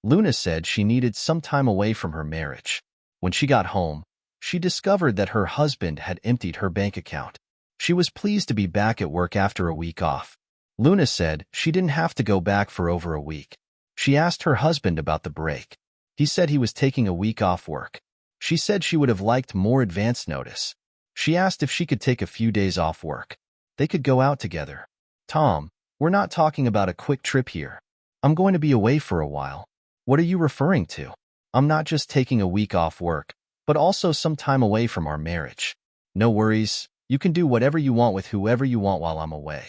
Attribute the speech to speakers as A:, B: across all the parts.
A: Luna said she needed some time away from her marriage. When she got home, she discovered that her husband had emptied her bank account. She was pleased to be back at work after a week off. Luna said she didn't have to go back for over a week. She asked her husband about the break. He said he was taking a week off work. She said she would have liked more advance notice. She asked if she could take a few days off work. They could go out together. Tom, we're not talking about a quick trip here. I'm going to be away for a while. What are you referring to? I'm not just taking a week off work, but also some time away from our marriage. No worries. You can do whatever you want with whoever you want while I'm away.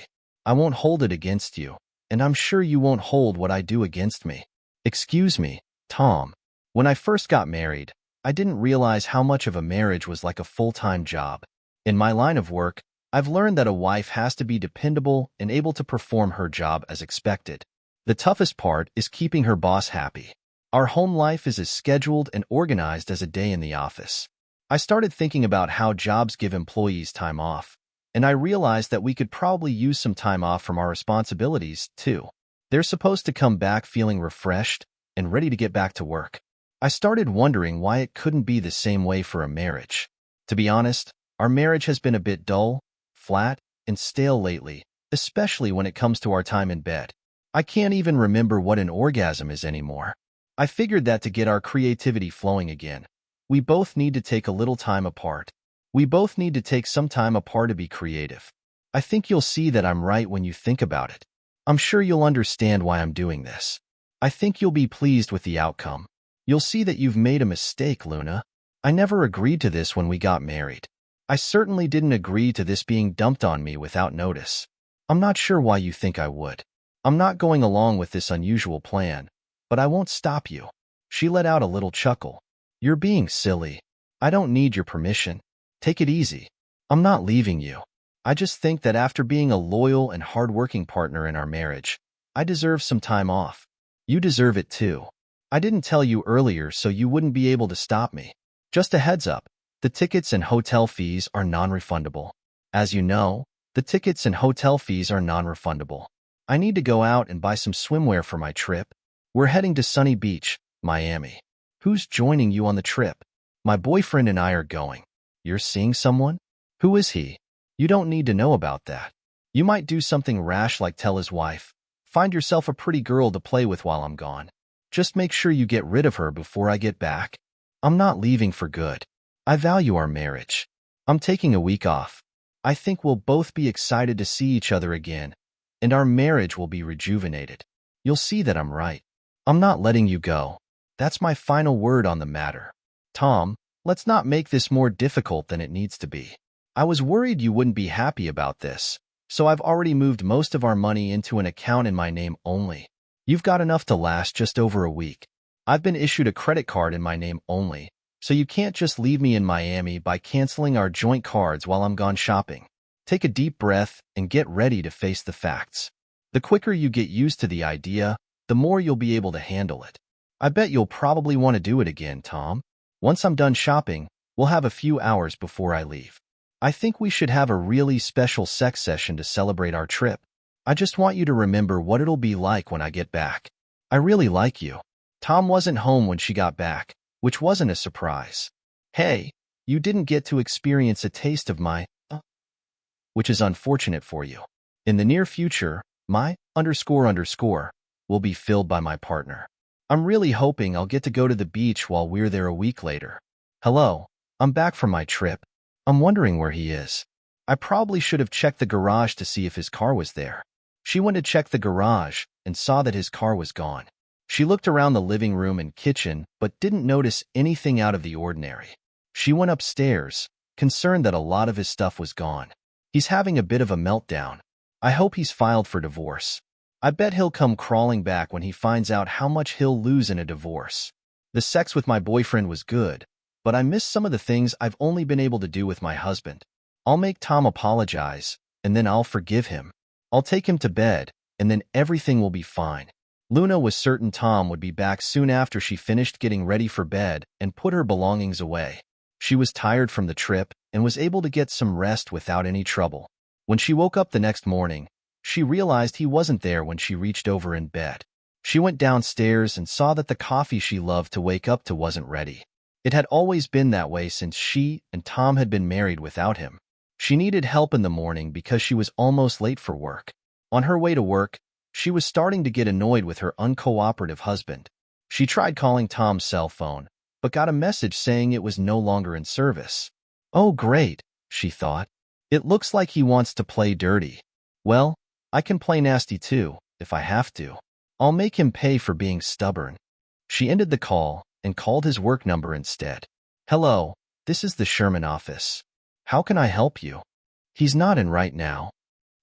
A: I won't hold it against you, and I'm sure you won't hold what I do against me. Excuse me, Tom. When I first got married, I didn't realize how much of a marriage was like a full-time job. In my line of work, I've learned that a wife has to be dependable and able to perform her job as expected. The toughest part is keeping her boss happy. Our home life is as scheduled and organized as a day in the office. I started thinking about how jobs give employees time off, and I realized that we could probably use some time off from our responsibilities, too. They're supposed to come back feeling refreshed and ready to get back to work. I started wondering why it couldn't be the same way for a marriage. To be honest, our marriage has been a bit dull, flat, and stale lately, especially when it comes to our time in bed. I can't even remember what an orgasm is anymore. I figured that to get our creativity flowing again, we both need to take a little time apart. We both need to take some time apart to be creative. I think you'll see that I'm right when you think about it. I'm sure you'll understand why I'm doing this. I think you'll be pleased with the outcome. You'll see that you've made a mistake, Luna. I never agreed to this when we got married. I certainly didn't agree to this being dumped on me without notice. I'm not sure why you think I would. I'm not going along with this unusual plan, but I won't stop you. She let out a little chuckle. You're being silly. I don't need your permission. Take it easy. I'm not leaving you. I just think that after being a loyal and hardworking partner in our marriage, I deserve some time off. You deserve it too. I didn't tell you earlier so you wouldn't be able to stop me. Just a heads up, the tickets and hotel fees are non-refundable. As you know, the tickets and hotel fees are non-refundable. I need to go out and buy some swimwear for my trip. We're heading to Sunny Beach, Miami. Who's joining you on the trip? My boyfriend and I are going. You're seeing someone? Who is he? You don't need to know about that. You might do something rash like tell his wife. Find yourself a pretty girl to play with while I'm gone. Just make sure you get rid of her before I get back. I'm not leaving for good. I value our marriage. I'm taking a week off. I think we'll both be excited to see each other again, and our marriage will be rejuvenated. You'll see that I'm right. I'm not letting you go. That's my final word on the matter. Tom, let's not make this more difficult than it needs to be. I was worried you wouldn't be happy about this, so I've already moved most of our money into an account in my name only. You've got enough to last just over a week. I've been issued a credit card in my name only, so you can't just leave me in Miami by canceling our joint cards while I'm gone shopping. Take a deep breath and get ready to face the facts. The quicker you get used to the idea, the more you'll be able to handle it. I bet you'll probably want to do it again, Tom. Once I'm done shopping, we'll have a few hours before I leave. I think we should have a really special sex session to celebrate our trip. I just want you to remember what it'll be like when I get back. I really like you. Tom wasn't home when she got back, which wasn't a surprise. Hey, you didn't get to experience a taste of my, which is unfortunate for you. In the near future, my __ will be filled by my partner. I'm really hoping I'll get to go to the beach while we're there a week later. Hello, I'm back from my trip. I'm wondering where he is. I probably should have checked the garage to see if his car was there. She went to check the garage and saw that his car was gone. She looked around the living room and kitchen but didn't notice anything out of the ordinary. She went upstairs, concerned that a lot of his stuff was gone. He's having a bit of a meltdown. I hope he's filed for divorce. I bet he'll come crawling back when he finds out how much he'll lose in a divorce. The sex with my boyfriend was good, but I missed some of the things I've only been able to do with my husband. I'll make Tom apologize, and then I'll forgive him. I'll take him to bed, and then everything will be fine. Luna was certain Tom would be back soon after she finished getting ready for bed and put her belongings away. She was tired from the trip and was able to get some rest without any trouble. When she woke up the next morning, she realized he wasn't there when she reached over in bed. She went downstairs and saw that the coffee she loved to wake up to wasn't ready. It had always been that way since she and Tom had been married without him. She needed help in the morning because she was almost late for work. On her way to work, she was starting to get annoyed with her uncooperative husband. She tried calling Tom's cell phone, but got a message saying it was no longer in service. Oh, great, she thought. It looks like he wants to play dirty. Well, I can play nasty too, if I have to. I'll make him pay for being stubborn. She ended the call and called his work number instead. Hello, this is the Sherman office. How can I help you? He's not in right now.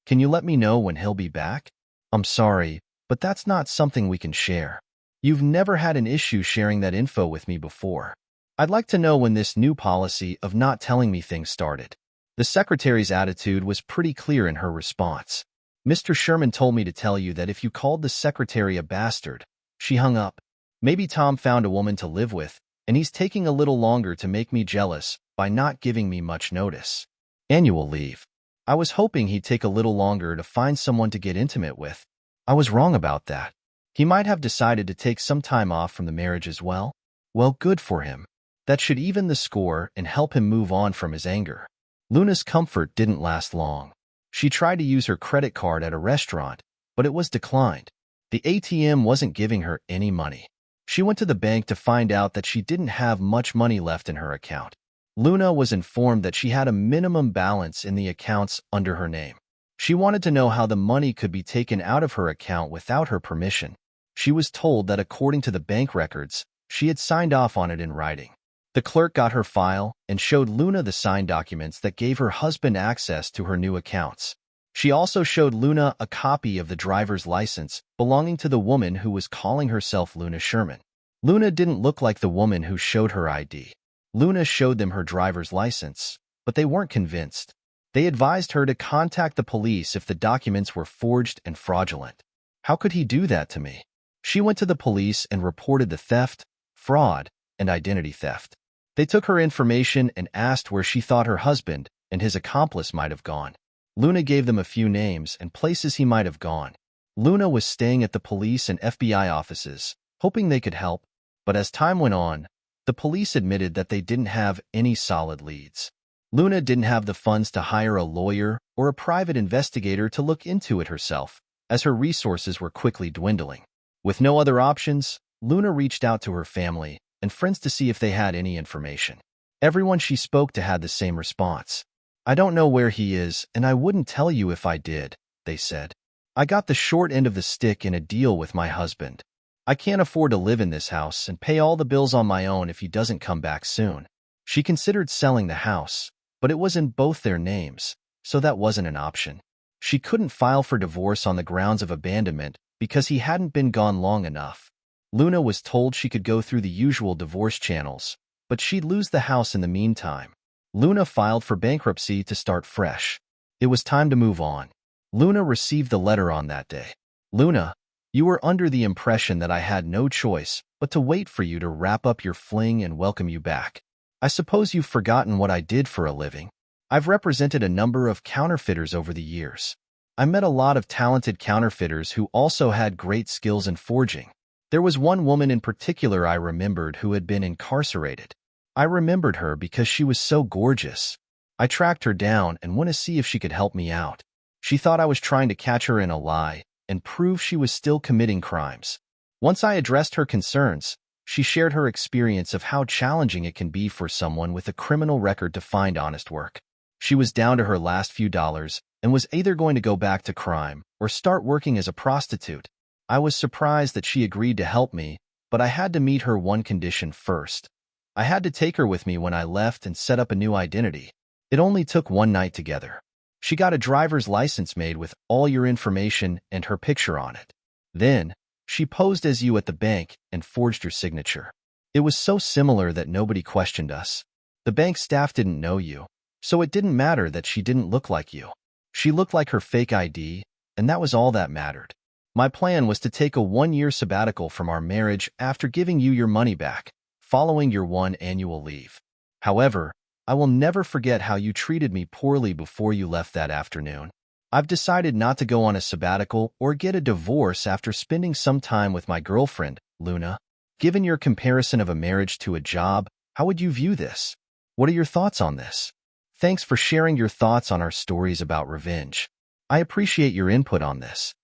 A: Can you let me know when he'll be back? I'm sorry, but that's not something we can share. You've never had an issue sharing that info with me before. I'd like to know when this new policy of not telling me things started. The secretary's attitude was pretty clear in her response. Mr. Sherman told me to tell you that if you called the secretary a bastard. She hung up. Maybe Tom found a woman to live with, and he's taking a little longer to make me jealous by not giving me much notice. Annual leave. I was hoping he'd take a little longer to find someone to get intimate with. I was wrong about that. He might have decided to take some time off from the marriage as well. Well, good for him. That should even the score and help him move on from his anger. Luna's comfort didn't last long. She tried to use her credit card at a restaurant, but it was declined. The ATM wasn't giving her any money. She went to the bank to find out that she didn't have much money left in her account. Luna was informed that she had a minimum balance in the accounts under her name. She wanted to know how the money could be taken out of her account without her permission. She was told that according to the bank records, she had signed off on it in writing. The clerk got her file and showed Luna the signed documents that gave her husband access to her new accounts. She also showed Luna a copy of the driver's license belonging to the woman who was calling herself Luna Sherman. Luna didn't look like the woman who showed her ID. Luna showed them her driver's license, but they weren't convinced. They advised her to contact the police if the documents were forged and fraudulent. How could he do that to me? She went to the police and reported the theft, fraud, and identity theft. They took her information and asked where she thought her husband and his accomplice might have gone. Luna gave them a few names and places he might have gone. Luna was staying at the police and FBI offices, hoping they could help, but as time went on, the police admitted that they didn't have any solid leads. Luna didn't have the funds to hire a lawyer or a private investigator to look into it herself, as her resources were quickly dwindling. With no other options, Luna reached out to her family and friends to see if they had any information. Everyone she spoke to had the same response. I don't know where he is, and I wouldn't tell you if I did, they said. I got the short end of the stick in a deal with my husband. I can't afford to live in this house and pay all the bills on my own if he doesn't come back soon. She considered selling the house, but it was in both their names, so that wasn't an option. She couldn't file for divorce on the grounds of abandonment because he hadn't been gone long enough. Luna was told she could go through the usual divorce channels, but she'd lose the house in the meantime. Luna filed for bankruptcy to start fresh. It was time to move on. Luna received the letter on that day. Luna, you were under the impression that I had no choice but to wait for you to wrap up your fling and welcome you back. I suppose you've forgotten what I did for a living. I've represented a number of counterfeiters over the years. I met a lot of talented counterfeiters who also had great skills in forging. There was one woman in particular I remembered who had been incarcerated. I remembered her because she was so gorgeous. I tracked her down and went to see if she could help me out. She thought I was trying to catch her in a lie and prove she was still committing crimes. Once I addressed her concerns, she shared her experience of how challenging it can be for someone with a criminal record to find honest work. She was down to her last few dollars and was either going to go back to crime or start working as a prostitute. I was surprised that she agreed to help me, but I had to meet her one condition first. I had to take her with me when I left and set up a new identity. It only took one night together. She got a driver's license made with all your information and her picture on it. Then, she posed as you at the bank and forged your signature. It was so similar that nobody questioned us. The bank staff didn't know you, so it didn't matter that she didn't look like you. She looked like her fake ID, and that was all that mattered. My plan was to take a 1-year sabbatical from our marriage after giving you your money back, following your 1 annual leave. However, I will never forget how you treated me poorly before you left that afternoon. I've decided not to go on a sabbatical or get a divorce after spending some time with my girlfriend, Luna. Given your comparison of a marriage to a job, how would you view this? What are your thoughts on this? Thanks for sharing your thoughts on our stories about revenge. I appreciate your input on this.